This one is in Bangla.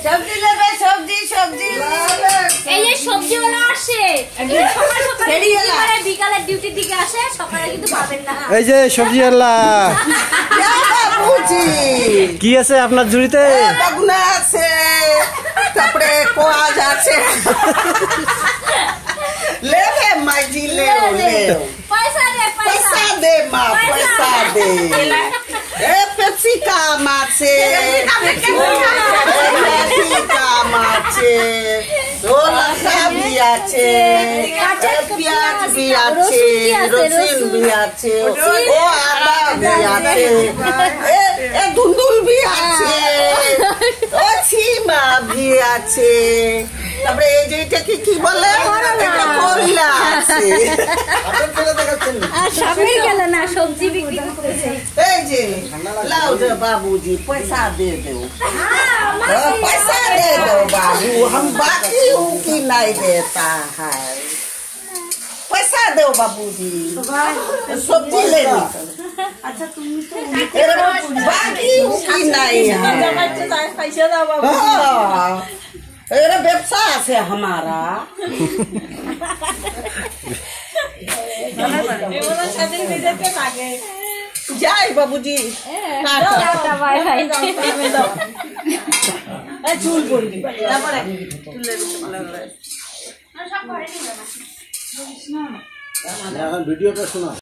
সবজি নেবে, সবজি সবজি এই যে সবজিওয়ালা আসে সকাল সকাল বিকালে ডিউটির দিকে আসে, সকালে কিন্তু পাবেন না। এই যে সবজিওয়ালা কি আছে আপনার ঝুড়িতে? বাগুনা আছে, তারপরে কোয়াজ আছে। লেবে মাইজি লেও লেও, পয়সা দে পয়সা দে মা, পয়সা দে। এ পেপসিকাম আছে, পেপসিকাম আছে, লঙ্কা भी আছে, পেঁয়াজ भी আছে, রসুন भी আছে, ও আদা भी আছে, এ ধুন্দুল भी আছে, ও ছিমা भी আছে, তারপরে এই যে এটাকে কি বলে, করলা আছে। আর সামনে গেল না, সবজি বিক্রি করতেছে। এই যে লাও যে बाबूजी पैसा दे दो, पैसा दे दो बाबू, हम बाकी हूँ कि नहीं देता है, पैसा दो बाबूजी, सब्जी लेनी। अच्छा तुम बाकी हूँ कि नहीं है, व्यवसा से हमारा যাই বাবুজি, বাই বাই। চুল পড়বি ভিডিওটা শোনা।